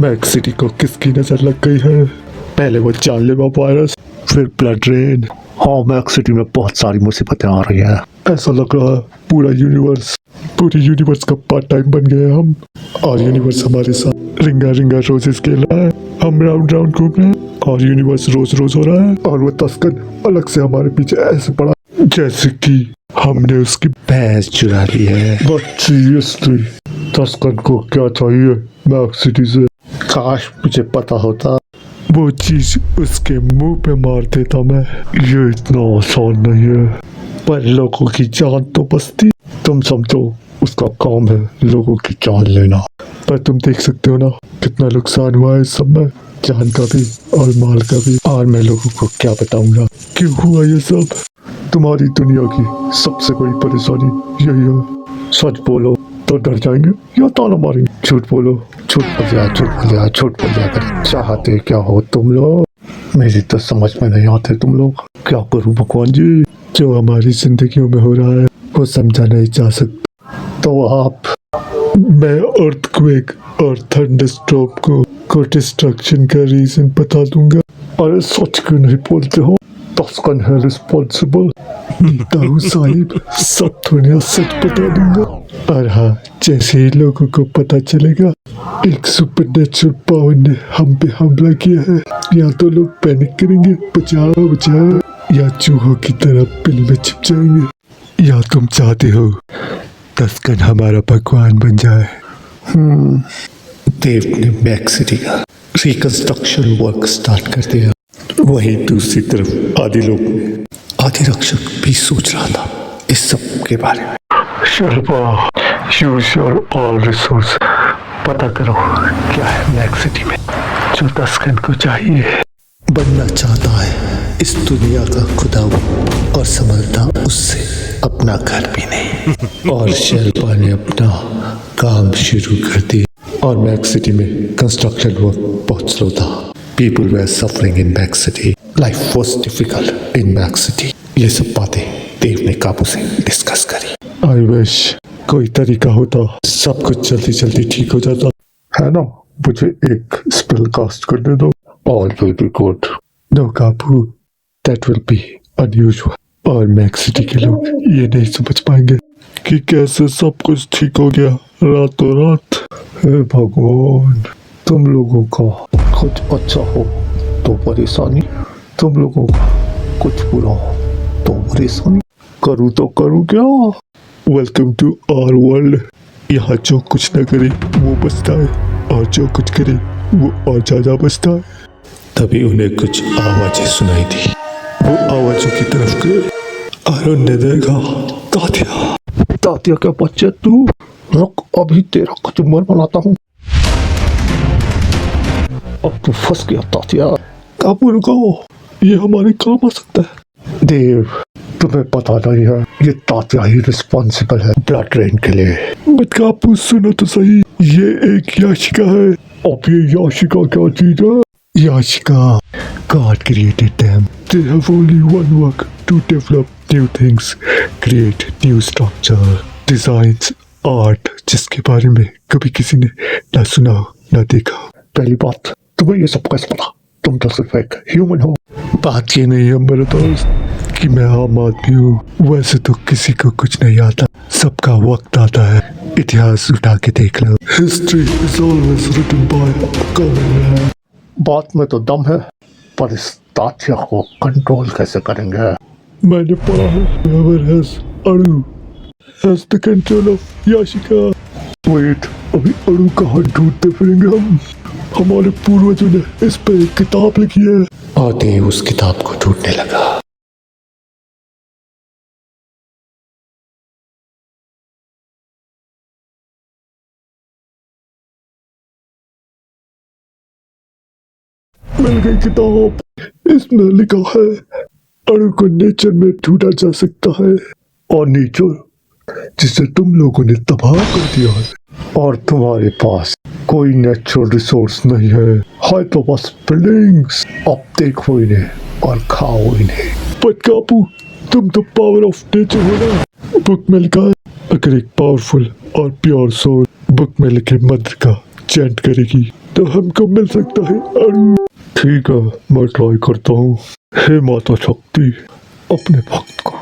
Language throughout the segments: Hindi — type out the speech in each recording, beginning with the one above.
मैक सिटी को किसकी नजर लग गई है? पहले वो जानलेवा वायरस, फिर ब्लड रेन। हाँ, मैक सिटी में बहुत सारी मुसीबतें आ रही हैं। ऐसा लग रहा है पूरे यूनिवर्स का पार्ट टाइम बन गए हम। और यूनिवर्स हमारे साथ रिंगा रिंगा रोजेस खेल रहा है। हम राउंड राउंड घूम रहे हैं और यूनिवर्स रोज रोज हो रहा है। और वो तस्कर अलग से हमारे पीछे ऐसे पड़ा जैसे कि हमने उसकी भैंस चुरा ली है। बट सीरियसली, तस्कर को क्या चाहिए मैक सिटी से? काश मुझे पता होता, वो चीज उसके मुंह पे मार देता मैं। ये इतना आसान नहीं है, पर लोगों की जान तो बचती। तुम समझो उसका काम है लोगों की जान लेना। पर तुम देख सकते हो ना कितना नुकसान हुआ है इस सब में, जान का भी और माल का भी। और मैं लोगों को क्या बताऊंगा क्यों हुआ ये सब। तुम्हारी दुनिया की सबसे बड़ी परेशानी यही है। सच बोलो तो डर जाएंगे या ताला मारेंगे? झूठ बोलो, झूठ बोल दिया कर। चाहते क्या हो तुम लोग? मेरी तो समझ में नहीं आते तुम लोग। क्या करूं भगवान जी, जो हमारी जिंदगियों में हो रहा है वो समझा नहीं जा सकता। तो आप, मैं अर्थक्वेक और थंडरस्टॉर्म को डिस्ट्रक्शन का रीजन बता दूंगा। अरे सच क्यों नहीं बोलते हो? तस्कर है रिस्पॉन्सिबल। ताऊ साहिब सब दुनिया सच बता दूंगा। और हाँ, जैसे ही लोगों को पता चलेगा एक सुपरनेचुरल पावर ने हम पे हमला किया है, या तो लोग पैनिक करेंगे बचाओ बचाओ, या चूहों की तरह बिल में छिप जाएंगे। या तुम चाहते हो तस्कर हमारा भगवान बन जाए? देव ने मैक सिटी का रिकंस्ट्रक्शन वर्क स्टार्ट कर दिया। वहीं दूसरी तरफ आदि रक्षक भी सोच रहा था इस सब के बारे में। Sharma, use your all resource. पता करो क्या है मैक सिटी में जो तस्कर को चाहिए। बनना चाहता है इस दुनिया का खुदा और समझता उससे अपना घर भी नहीं। और शेरपा ने अपना काम शुरू कर दिया और मैक सिटी में कंस्ट्रक्शन वर्क बहुत स्लो था। People were suffering in Mac City. Life was difficult in Mac City. ये सब बातें देव ने काबू से डिस्कस करी। I wish कोई तरीका होता सब कुछ जल्दी जल्दी ठीक हो जाता है ना। मुझे एक स्पेल कास्ट करने दो। All will be good. No काबू, that will be unusual. और मैक सिटी के लोग ये नहीं समझ पाएंगे कि कैसे सब कुछ ठीक हो गया रातों रात। हे भगवान, तुम लोगों का कुछ अच्छा हो तो परेशानी, तुम लोगों का कुछ बुरा हो तो परेशानी। करूँ तो करूँ क्या? Welcome to our world. यहाँ जो कुछ न करे वो बचता है और जो कुछ करे वो और ज्यादा बचता है। तभी उन्हें कुछ आवाजें सुनाई दी। वो आवाजों की तरफ गए। अरुण ने देखा तात्या क्या बच्चे तू, रुक अभी तेरा कुछ मन बनाता हूँ। अब तो फंस गया तात्या। काबू रुको, ये हमारे काम आ सकता है। देव, तुम्हें पता नहीं है ये तात्या ही रिस्पॉन्सिबल है ब्लड रेन के लिए। बट काबू सुनो तो सही, ये एक याशिका है। अब ये याशिका क्या चीज है? Yashika, God created them. They have only one work to develop new things, create new structure, designs, art, जिसके बारे में कभी किसी ने ना सुना हो ना देखा। पहली बात, तुम्हें ये सब कैसे पता? तुम तो सिर्फ एक ह्यूमन हो। बात ये नहीं है मेरे दोस्त कि मैं आम आदमी हूँ। वैसे तो किसी को कुछ नहीं आता, सबका वक्त आता है। इतिहास उठा के देख लो। History is always written by a common man. बात में तो दम है, पर इस तात्या को कंट्रोल कैसे करेंगे? मैंने पढ़ा है whoever has अणु has the control of Yashika. Wait, अभी अणु कहाँ ढूंढते फिरेंगे हम? हमारे पूर्वजों ने इस पे एक किताब लिखी है। आदि उस किताब को ढूंढने लगा। मिल गई किताब। इसमें लिखा है अणु को नेचर में ढूंढा जा सकता है, और नेचर जिसे तुम लोगों ने तबाह कर दिया है। और तुम्हारे पास कोई नेचुरल रिसोर्स नहीं है तो बस बिल्डिंग्स। अब देखो इन्हें और खाओ इन्हें। बट काबू, तुम तो पावर ऑफ नेचर हो ना। बुक में लिखा है अगर एक पावरफुल और प्योर सोल बुक में लिखे मंत्र का चैंट करेगी तो हमको मिल सकता है अणु। ठीक है, मैं ट्राई करता हूँ। हे माता शक्ति, अपने भक्त को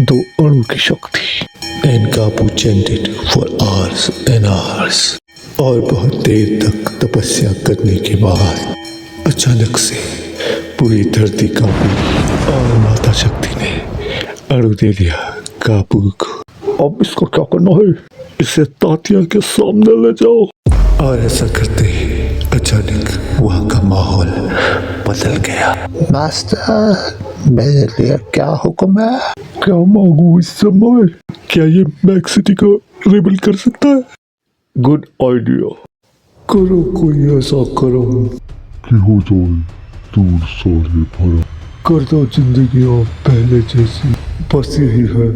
दो अणु की शक्ति। And Kapu chanted for hours and hours. और बहुत देर तक तपस्या करने के बाद अचानक से पूरी धरती कांपी और माता शक्ति ने अणु दे दिया कापू को। अब इसको क्या करना है? इसे तात्या के सामने ले जाओ। और ऐसा करते ही अचानक वहाँ का माहौल बदल गया। मास्टर, मेरे लिए क्या हुक्म है? क्या मांगू इस समय? क्या ये मैक्स सिटी को रिबल कर सकता है? Good idea. करो कोई ऐसा कर्म कि हो जाए दूर सारे भरम। कर दो जिंदगी और पहले जैसी, बस यही है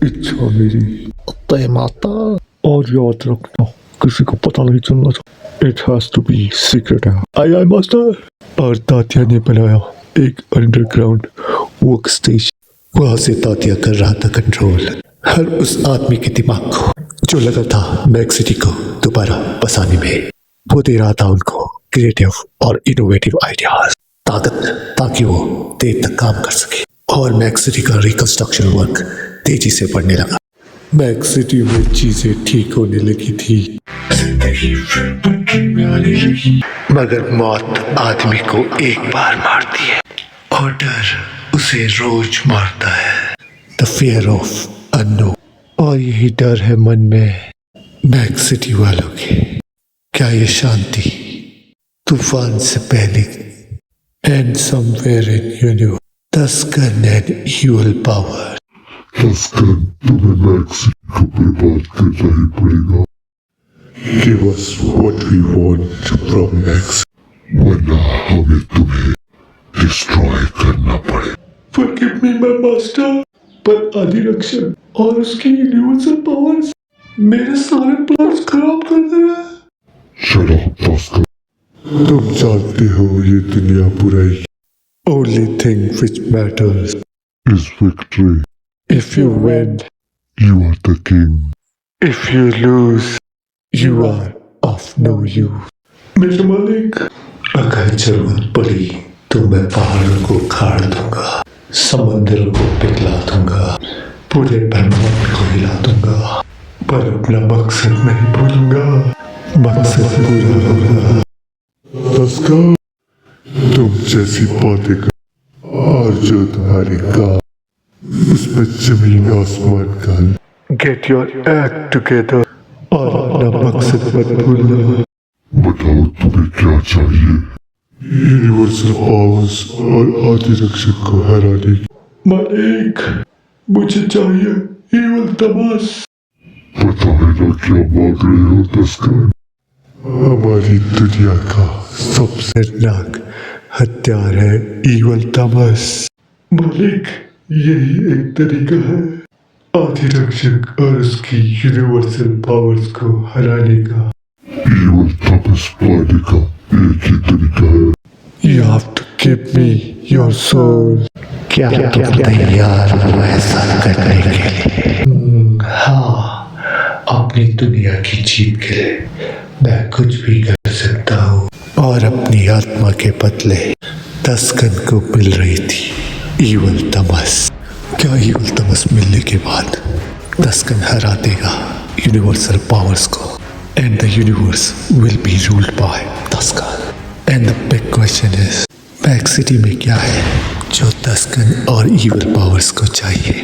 इच्छा मेरी। तय माता। और याद रखना, किसी को पता नहीं चलना चाहिए। It has to be secret. Aye aye master. और तात्या ने बनाया एक अंडरग्राउंड वर्क स्टेशन। वहां से तात्या कर रहा था कंट्रोल हर उस आदमी के दिमाग को जो लगा था मैक्स सिटी को दोबारा बसाने में। वो दे रहा था उनको क्रिएटिव और इनोवेटिव आइडियाज, ताकत, ताकि वो देर तक काम कर सके। और मैक्स सिटी का रिकंस्ट्रक्शन वर्क तेजी से बढ़ने लगा। मैक्स सिटी में चीजें ठीक होने लगी थी, मगर मौत आदमी को एक बार मारती है और डर उसे रोज मारता है। The fear of unknown. और यही डर है मन में मैक्स सिटी वालों के। क्या ये शांति तूफान से पहले and somewhere in universe Taskan and evil power. Taskan, तुम्हें मैक्स सिटी को बर्बाद करना ही पड़ेगा। Give us what we want from Max, वरना हमें तुम्हें डिस्ट्रॉय करना पड़े। Forgive me, my master, पर अधिरक्षण और उसकी यूनिवर्सल पावर्स मेरे सारे प्लान्स खराब कर दे रहा है। Shut up, तस्कर। तुम जानते हो ये दुनिया बुराई। Only thing which matters Is victory. if you win, You are the king. if you lose, you are of no use. मेरे मालिक, अगर जरूरत पड़ी तो मैं पहाड़ों को उखाड़ दूंगा, समंदरों को पिघला दूंगा, पूरे ब्रह्मांड को हिला दूंगा, पर अपना मकसद नहीं भूलूंगा। मकसद पूरा होगा। तस्कर, तुम जैसी बातें कर और जो तुम्हारे काम उसमें जमीन आसमान का। Get your act together और अपना मकसद मत भूलना। बताओ तुम्हें क्या चाहिए? यूनिवर्सल पावर्स और अधिरक्षक को हराने की। मालिक, मुझे चाहिए इविल तमस। बताओ ना क्या मांग रहे हो तस्कर? हमारी दुनिया का सबसे खतरनाक हथियार है इवल तमस। मालिक, यही एक तरीका है अधिरक्षक और उसकी यूनिवर्सल पावर्स को हराने का। Evil तपस पाने का एक ही तरीका है। You have to give me your soul. क्या तुम तैयार हो ऐसा करने के लिए? हाँ, अपनी दुनिया की जीत के लिए मैं कुछ भी कर सकता हूँ। और अपनी आत्मा के बदले तस्कन को मिल रही थी ईवल तमस। क्या ईवल तमस मिलने के बाद तस्कन हरा देगा यूनिवर्सल पावर्स को, and the universe will be ruled by Taskan. And the big question is, Max City में क्या है जो तस्कन और ईवल पावर्स को चाहिए?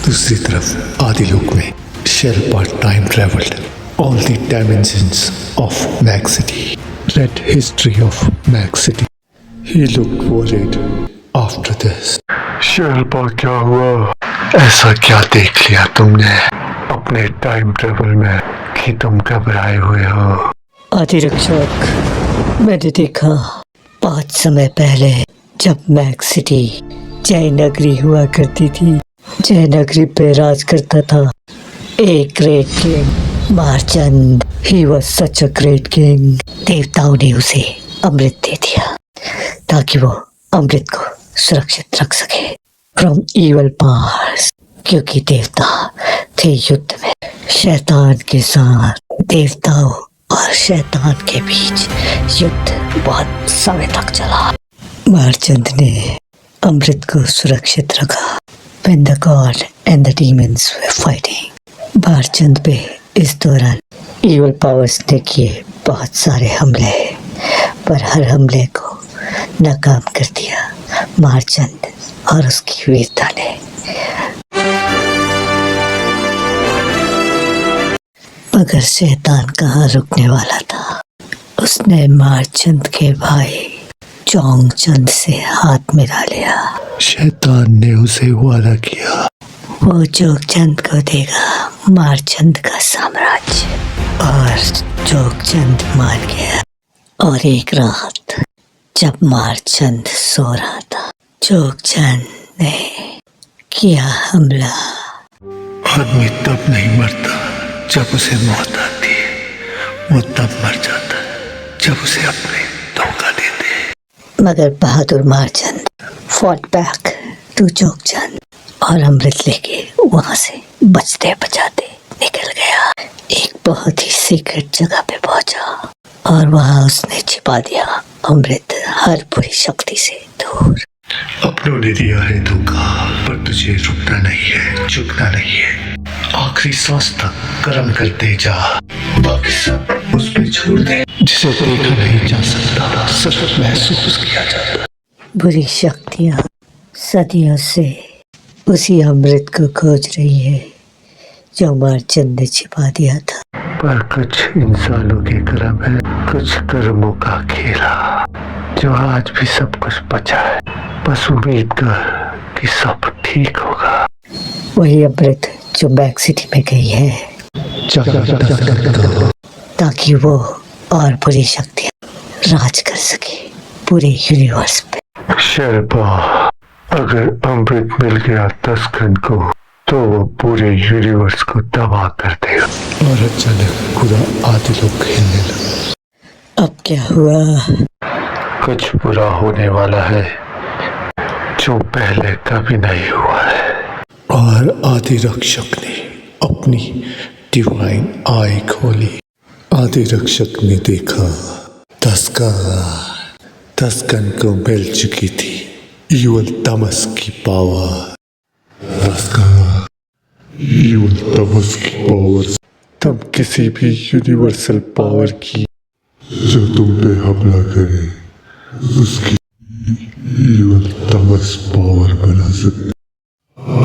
दूसरी तरफ आदिलोक में Shelpa time travelled all the dimensions of Max City, read history of Max City. He looked worried after this. शेल्पा, क्या हुआ? ऐसा क्या देख लिया तुमने अपने टाइम ट्रेवल में कि तुम घबराए हुए हो? अधिरक्षक, मैंने देखा 5 समय पहले जब मैक्स सिटी जयनगरी हुआ करती थी, जयनगरी पे राज करता था एक great king Marchand. He was such a great king. देवताओं ने उसे अमृत दे दिया ताकि वो अमृत को सुरक्षित रख सके फ्रॉम इवल पावर्स, क्योंकि देवता थे युद्ध में शैतान के साथ। देवताओं और शैतान के बीच युद्ध बहुत समय तक चला। मारचंद ने अमृत को सुरक्षित रखा। When the god and the demons were fighting, मारचंद पे इस दौरान evil powers ने किए बहुत सारे हमले, पर हर हमले को नाकाम कर दिया मारचंद और उसकी वीरता ने। मगर शैतान कहाँ रुकने वाला था। उसने मारचंद के भाई चोंगचंद से हाथ मिला लिया। शैतान ने उसे वादा किया, वो चोंगचंद को देगा मारचंद का साम्राज्य, और चोंगचंद मान गया। और एक रात जब मारचंद सो रहा था, चोंगचंद ने किया हमला। आदमी तब नहीं मरता जब उसे मौत आती है, वो तब मर जाता है जब उसे अपने धोखा देते हैं। मगर बहादुर मारचंद फॉट बैक टू चोंगचंद और अमृत लेके वहां से बचते बचाते निकल गया। एक बहुत ही सीक्रेट जगह पे पहुंचा और वहां उसने छिपा दिया अमृत हर बुरी शक्ति से दूर। अपनों ने दिया है धोखा, पर तुझे रुकना नहीं है, झुकना नहीं है। आखिरी सांस तक कर्म करते जा, बाकी सब उस पे छोड़ दे। जिसे देखा नहीं जा सकता, सिर्फ महसूस किया जाता। बुरी शक्तियां सदियों से उसी अमृत को खोज रही है जो मारचंद ने छिपा दिया था। पर कुछ इंसानों के कर्म है, कुछ कर्मों का खेला, जो आज भी सब कुछ बचा है। बस उम्मीद कर कि सब ठीक होगा। वही अमृत जो बैक सिटी में गई है, ताकि वो और बुरी शक्तियां राज कर सके पूरे यूनिवर्स पे। शेरपा, अगर अमृत मिल गया तस्कन को, तो वो पूरे यूनिवर्स को तबाह कर देगा। और अचानक पूरा आदि लोग खेलने लगा। अब क्या हुआ? कुछ बुरा होने वाला है जो पहले कभी नहीं हुआ है। और आदि रक्षक ने अपनी डिवाइन आई खोली। आदि रक्षक ने देखा तस्कन को मिल चुकी थी ईवल तमस की पावर। ईवल तमस की पावर, तब किसी भी यूनिवर्सल पावर की जो तुम पे हमला करे, उसकी ईवल तमस पावर बना सकते।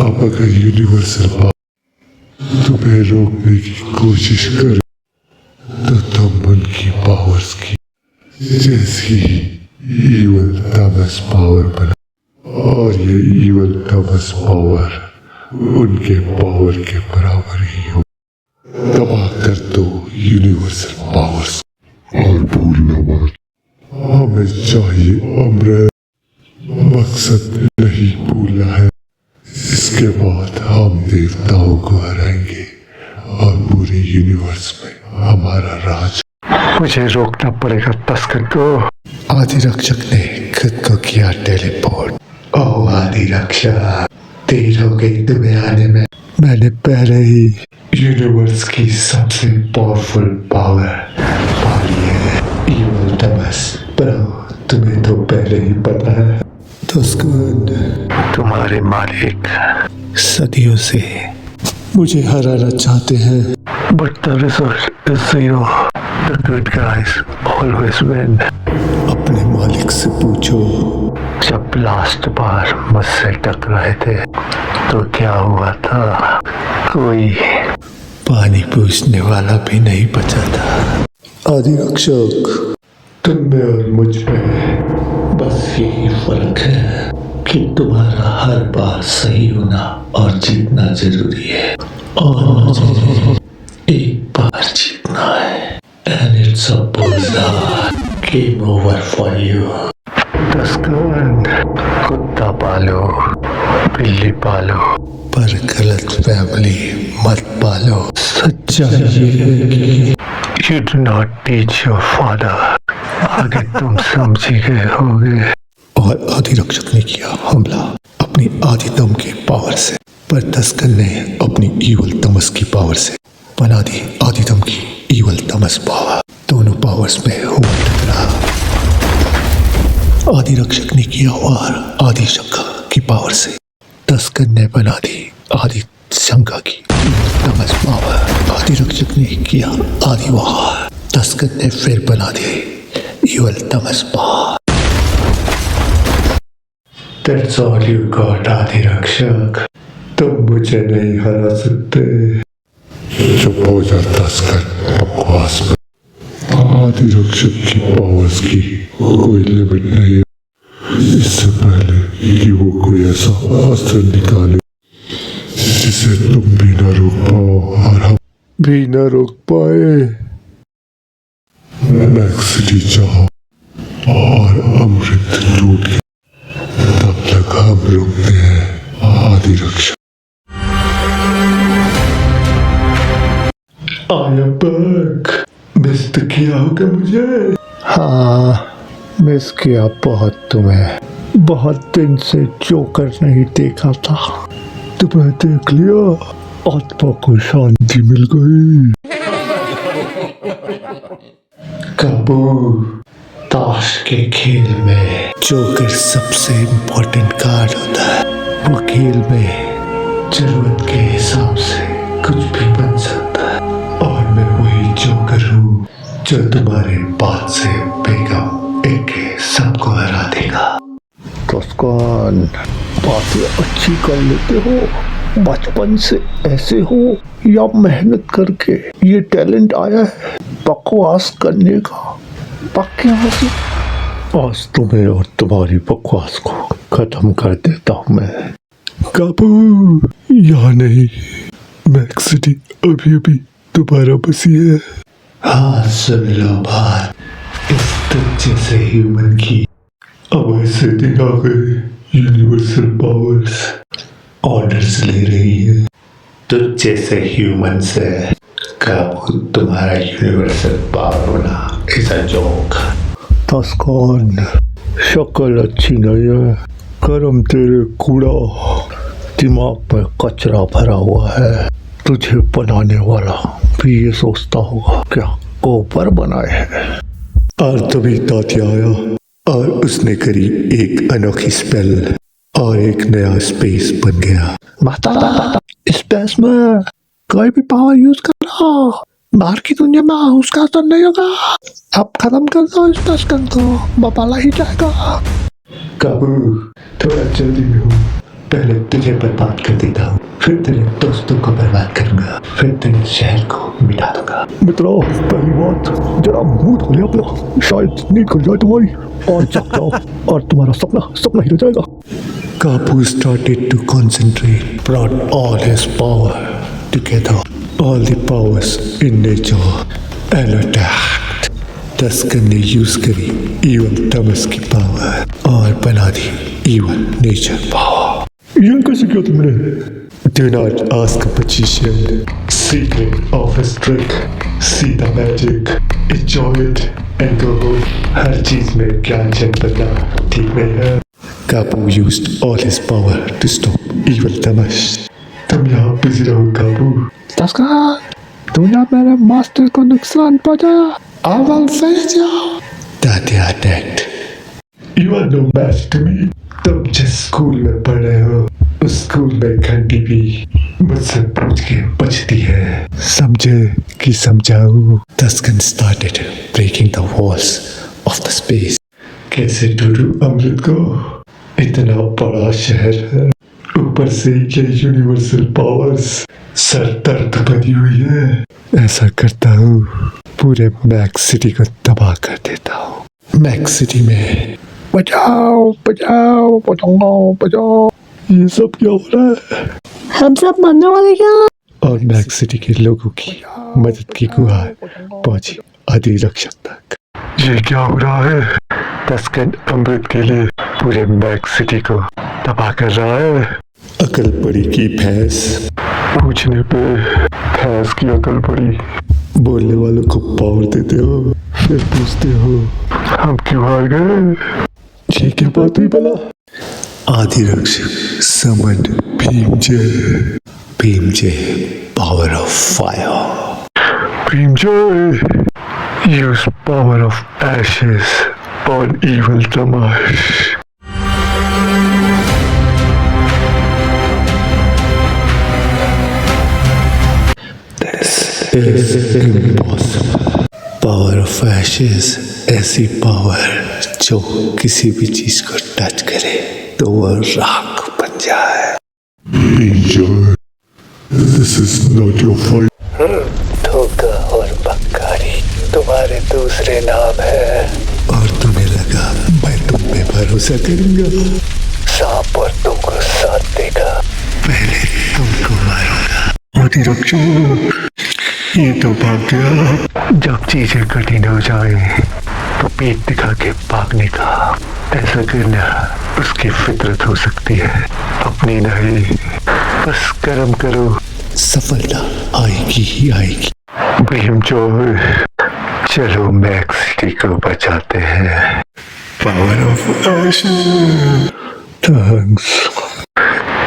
आप अगर यूनिवर्सल पावर तुम्हें रोकने की कोशिश करे, तो तुम उनकी पावर्स की जैसी ईवल तमस पावर बना, और ये ईवल तमस पावर उनके पावर के बराबर ही हो। तबाह कर दो यूनिवर्सल पावर्स। और भूलना मत, हमें चाहिए अमृत, मकसद नहीं भूलना है। इसके बाद हम देवताओं को हराएंगे और पूरे यूनिवर्स में हमारा राज। मुझे रोकना पड़ेगा तस्कन को। आदि रक्षक ने खुद को किया टेलीपोर्ट। ओह आदि रक्षक, देर हो गई तुम्हें आने में। मैंने पहले ही यूनिवर्स की सबसे पावरफुल पावर पा ली है, ईवल तमस। पर तुम्हें तो पहले ही पता है तस्कन, तुम्हारे मालिक सदियों से मुझे हराना चाहते हैं। But the result is zero. The good guys always win. अपने मालिक से पूछो, जब लास्ट बार मुझसे टकराए थे तो क्या हुआ था? कोई पानी पूछने वाला भी नहीं बचा था। आदि रक्षक, तुम में और मुझ में बस यही फर्क है कि तुम्हारा हर बार सही होना और जीतना जरूरी है, और मुझे एक बार जीतना है। And it's a bullseye. Game over for you. तस्कन, कुत्ता पालो, बिल्ली पालो, पर गलत फैमिली मत पालो। सच्चाई ये है कि you do not teach your father. आगे तुम समझी गए होगे। और आदि रक्षक ने किया हमला अपनी आदितम के पावर से, पर तस्कन ने अपनी ईवल तमस की पावर से बना दी आदितम की इवल तमस पावर। दोनों पावर्स में हुआ टकराव। आदि रक्षक ने किया वार आदि शंका की पावर से। तस्कर ने बना दी आदि शंका की तमस पावर। आदि रक्षक ने किया आदि वार। तस्कर ने फिर बना दी evil Tamas power. That's all you got, आदि रक्षक। तुम मुझे नहीं हरा सकते। चुप हो जा तस्कर, बकवास में। आदि रक्षक की पावर्स की कोई लिमिट नहीं है। इससे पहले कि वो कोई ऐसा अस्त्र निकाले जिसे तुम भी न रोक पाओ और हम भी न रोक पाए। मैक्स सिटी जाओ और अमृत लूट के तब तक हम रुकते हैं आदि रक्षक। I am back। मिस तो किया होगा मुझे। हाँ, मिस किया बहुत तुम्हें। बहुत दिन से जोकर नहीं देखा था। तुम्हें देख लिया, आत्मा को शांति मिल गई। काबू, ताश के खेल में जोकर सबसे इम्पोर्टेंट कार्ड होता है। वो खेल में जरूरत के हिसाब से कुछ भी बन सकता है। और मैं वही जोकर हूँ जो तुम्हारे बाद से बेगम एक सबको हरा देगा। तस्कर, बातें अच्छी कर लेते हो। बचपन से ऐसे हो या मेहनत करके ये टैलेंट आया है बकवास करने का? बकवास, आज तुम्हें और तुम्हारी बकवास को खत्म कर देता हूँ मैं। काबू, यहाँ नहीं। मैक्स सिटी अभी अभी दोबारा बसी है। हाँ, सुन लो बात। इस तुझ जैसे ह्यूमन की अब ऐसे दिन आ गए। यूनिवर्सल पावर्स ऑर्डर्स ले रही है तुझ जैसे ह्यूमन से। काबू, तुम्हारा यूनिवर्सल पावर होना इज अ जोक। तस्कर, शक्ल अच्छी नहीं है। करम तेरे कूड़ा, दिमाग में कचरा भरा हुआ है। तुझे बनाने वाला भी ये सोचता होगा क्या कोपर बनाए है। और तभी तात्या आया और उसने करी एक अनोखी स्पेल और एक नया स्पेस बन गया। बता, स्पेस में कोई भी पावर यूज कर लो, बाहर की दुनिया में उसका असर नहीं होगा। अब खत्म कर दो इस तस्कर को, बपाला ही जाएगा। काबू, थोड़ा जल्दी में हूँ। पहले तुझे बर्बाद कर देता हूँ, फिर तेरे दोस्तों को बर्बाद करूंगा, फिर तेरे शहर को मिटा दूंगा। मित्रों, पहली बात जरा मुंह खोले अपना, शायद नींद खुल जाए तुम्हारी और जग जाओ और तुम्हारा सपना ही रह जाएगा। Kapu started to concentrate, brought all his power together, all the powers in nature, and attacked. तस्कर ने यूज करी इवल तमस की पावर और बना दी इवल नेचर पावर। ये कैसे किया तुमने? Do not ask a magician. Secret of his trick. See the magic. Enjoy it and go home. हर चीज में ज्ञान बनना ठीक नहीं है। Kapu used all his power to stop evil Tamash. तुम यहाँ बिजी रहो काबू। तस्कर, तूने मेरे मास्टर को नुकसान पहुंचाया। अव्वल सही जाओ। Tatya attacked. You are no match to me. तुम जिस स्कूल में पढ़ रहे हो उस स्कूल में घंटी भी मुझसे पूछ के बचती है। समझे कि समझाऊं? Tuscan started breaking the walls of the space. कैसे ढूंढूं अमृत को? इतना बड़ा शहर है, ऊपर से ये यूनिवर्सल पावर्स सर दर्द बनी हुई है। ऐसा करता हूँ, पूरे मैक्स सिटी को तबाह कर देता हूँ। मैक्स सिटी में बचाओ बचाओ बचाओ बचाओ, ये सब क्या हो रहा है? हम सब मरने वाले क्या? और मैक्स सिटी के लोगों की मदद की गुहार पहुंची आदि रक्षक तक। ये क्या हो रहा है? तस्कर अमृत के लिए पूरे मैक्स सिटी को तबाह कर रहा है। अकल पड़ी की भैंस, पूछने पे भैंस की अकल पड़ी। बोलने वालों को पावर देते हो, फिर पूछते हो हम क्यों हार गए? ये क्या बात हुई भला? आदि रक्षक समझ Bhimjay, Bhimjay power of fire. Enjoy. Use power of ashes on evil Tamash. This is impossible. Power of ashes, ऐसी पावर जो किसी भी चीज को टच करे तो वह राख बन जाए। Enjoy. This is not your fight. धोखा और बक्कारी तुम्हारे दूसरे नाम है, और तुम्हें लगा मैं तुम पे भरोसा करूंगा। सांप और तुमको साथ देगा, पहले तुमको मारूंगा। अधिरक्षक, ये तो भाग गया। जब चीजें कठिन हो जाए तो पीठ दिखा के भागने का, ऐसा करना उसकी फितरत हो सकती है, अपनी नहीं। बस कर्म करो, सफलता आएगी ही आएगी। भीमजोर, चलो मैक्स सिटी को बचाते हैं। Power of ashes. Thanks.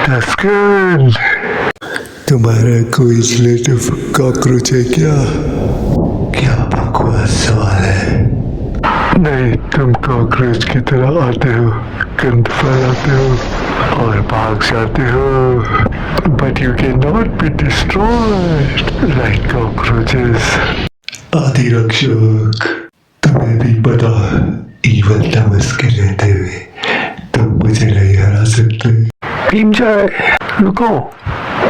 Tuscan, तुम्हारा कोई रिलेटिव कॉकरोच है क्या? क्या बकवास सवाल है। नहीं, तुम कॉकरोच की तरह आते हो, गंद फैलाते हो और भाग जाते हो, but you can not be destroyed like cockroaches. Adhirakshak, तुम्हें भी पता, ईवल तमस के रहते हुए तुम मुझे नहीं हरा सकते। भीमजय, रुको।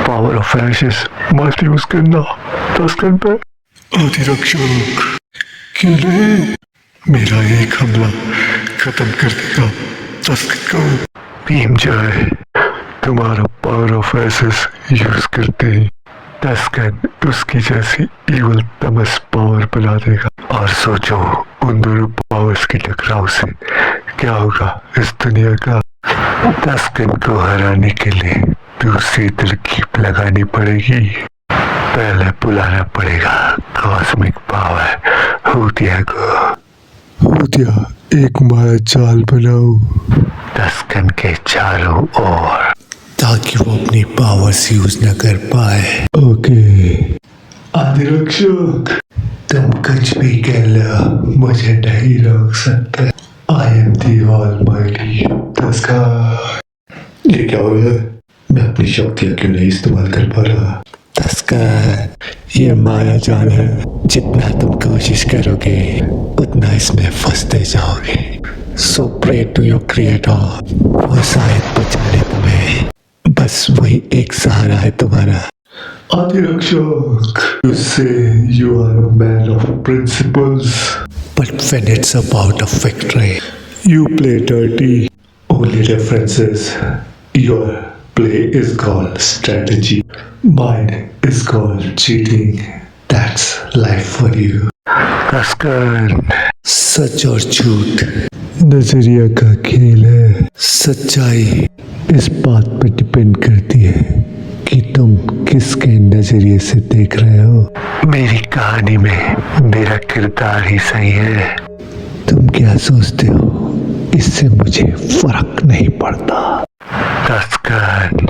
Power of ashes must use करना टस्कन पे। अधिरक्षक, खेले मेरा एक हमला खत्म कर देगा टस्कन को। भीमजय, तुम्हारा पावर ऑफ एशेस यूज करते ही टस्कन उसकी जैसी इवल तमस पावर बना देगा। और सोचो उन दोनों पावर्स के टकराव से क्या होगा इस दुनिया का। टस्कन को हराने के लिए दूसरी तरकीब लगानी पड़ेगी। पहले बुलाना पड़ेगा कॉस्मिक पावर हुतिया को। हुतिया, एक माया जाल बनाओ टस्कन के चारों ओर, ताकि वो अपनी पावर्स यूज न कर पाए। ओके। अधिरक्षक, तुम कुछ भी कह लो, मुझे नहीं रोक सकते। I am the almighty Tuscan. ये क्या हो रहा है? मैं अपनी शक्तियाँ क्यों नहीं इस्तेमाल कर पा रहा? टस्कन, ये माया जाल है, जितना तुम कोशिश करोगे उतना इसमें फंसते जाओगे। सो प्रे टू योर क्रिएटर, वो शायद बचा ले तुम्हें, बस वही एक सहारा है तुम्हारा। अधिरक्षक, you say you are a man of principles, but when it's about a victory, you play dirty. Only difference is your play is called strategy, mine is called cheating. That's life for you. Taskan. सच और झूठ नजरिया का खेल है। सच्चाई इस बात पर डिपेंड करती है कि तुम किसके नजरिए से देख रहे हो। मेरी कहानी में मेरा किरदार ही सही है। तुम क्या सोचते हो, इससे मुझे फर्क नहीं पड़ता। टस्कन,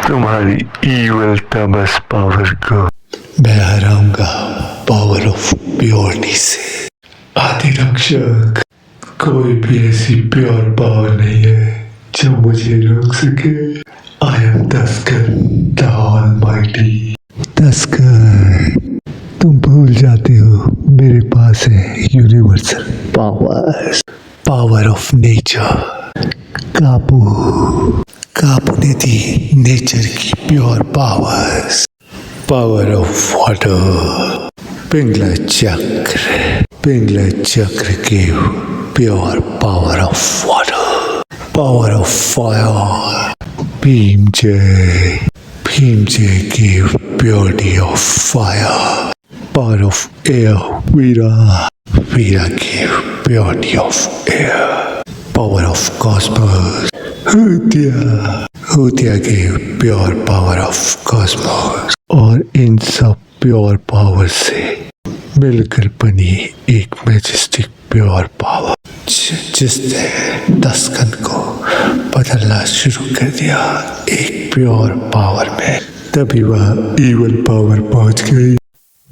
तुम्हारी इवल तमस पावर को मैं हराऊंगा पावर ऑफ प्योरिटी से। अधिरक्षक, कोई भी ऐसी प्योर पावर नहीं है जो मुझे रोक सके। I am Taskan the almighty. Taskan, तुम भूल जाते हो मेरे पास है universal powers. Power of nature. Kabu. Kabu ने दी नेचर की pure powers. Power of water. Pingala Chakra. Pingala Chakra के pure power of water. Power of fire. Bhimjay. Bhimjay gave purity of fire. Power of air, Veera. Veera gave purity of air. Power of cosmos, Hutya. Hutya gave pure power of cosmos. और इन सब प्योर पावर से मिलकर बनी एक मैजेस्टिक प्योर पावर जिसने टस्कन को बदलना शुरू कर दिया एक प्योर पावर में। तभी वह इवल पावर पहुंच गई।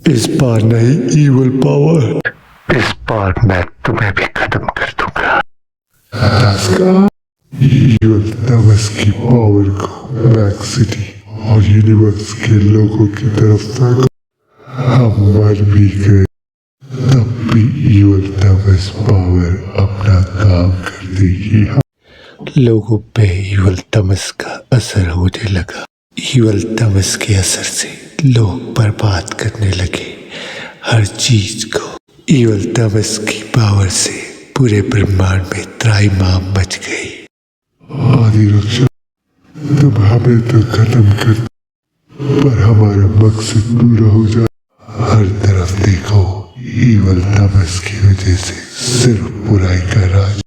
इस बार नहीं इवल पावर, इस बार मैं तुम्हें भी खत्म कर दूंगा। इवल तमस की पावर को मैक्स सिटी और यूनिवर्स के लोगों की तरफ फेंको। हम मर भी गए तब भी इवल तमस पावर अपना काम कर देगी। लोगों पे इवल तमस का असर होने लगा। इवल तमस के असर से लोग बर्बाद करने लगे हर चीज को। इवल तमस की पावर से पूरे ब्रह्मांड में त्राहिमाम मच गई। आदि रक्षा, तुम हमें तो खत्म कर, पर हमारा मकसद पूरा हो जाए। हर तरफ देखो, इवल तमस की वजह से सिर्फ बुराई का राज।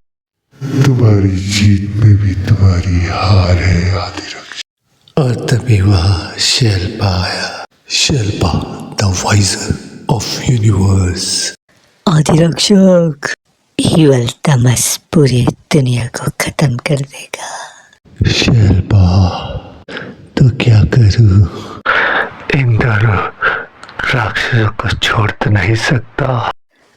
तुम्हारी जीत में भी तुम्हारी हार है आदि रक्षा। और तभी वहाँ शेल्पा आया। Shelpa the wiser of universe. Adirakshak, evil Tamas पूरी दुनिया को खत्म कर देगा। शेल्पा, तो क्या करूं? इन दोनों राक्षसों को छोड़ तो नहीं सकता।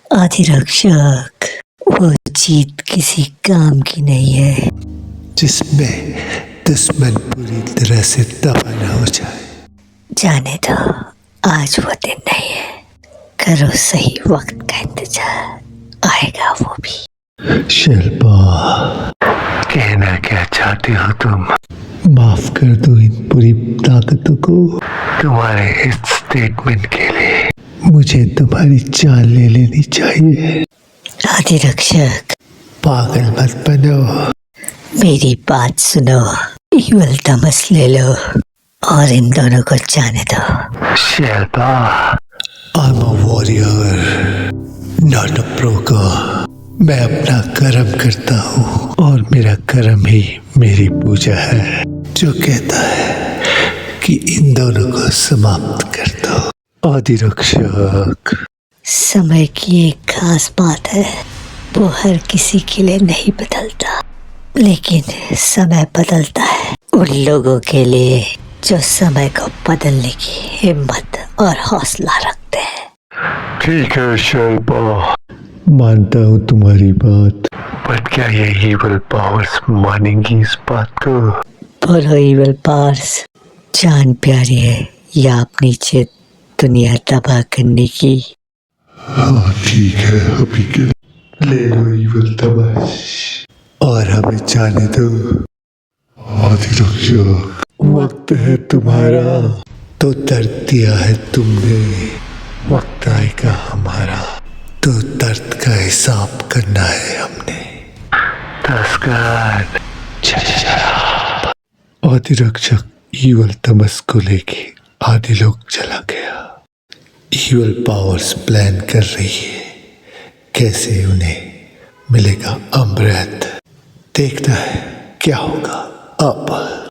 आदिरक्षक, वो जीत किसी काम की नहीं है जिसमें दुश्मन पूरी तरह से तबाह न हो जाए। जाने दो, आज वो दिन नहीं है। करो सही वक्त का इंतजार, आएगा वो भी। शेल्पा, कहना क्या चाहती हो तुम? माफ कर दो इन पूरी ताकतों को। तुम्हारे इस स्टेटमेंट के लिए मुझे तुम्हारी जान ले लेनी चाहिए। आदिरक्षक, पागल मत बनो। मेरी बात सुनो। इवल तमस ले लो और इन दोनों को जाने दो। शेल्पा, I'm a warrior, not a broker। मैं अपना कर्म करता हूँ और मेरा कर्म ही मेरी पूजा है, जो कहता है कि इन दोनों को समाप्त कर दो। आदिरक्षक, समय की एक खास बात है, वो हर किसी के लिए नहीं बदलता, लेकिन समय बदलता है उन लोगों के लिए जो समय को बदलने की हिम्मत और हौसला रखते हैं। ठीक है शेल्पा, मानता हूँ तुम्हारी बात। बट क्या ये इवल पावर्स मानेंगी इस बात को? बोलो इवल पावर्स, जान प्यारी है या अपनी चित दुनिया तबाह करने की? हाँ ठीक है, अभी के ले लो इवल तमस और हमें जाने दो। आदिरक्षक, वक्त है तुम्हारा, तो दर्द दिया है तुमने, वक्त आएगा हमारा, तो दर्द का हिसाब करना है हमने। तस्कर, आदिरक्षक इवल तमस को लेके आदि लोग चला गया। इवल पावर्स प्लान कर रही है कैसे उन्हें मिलेगा अमृत। देखना है क्या होगा अब।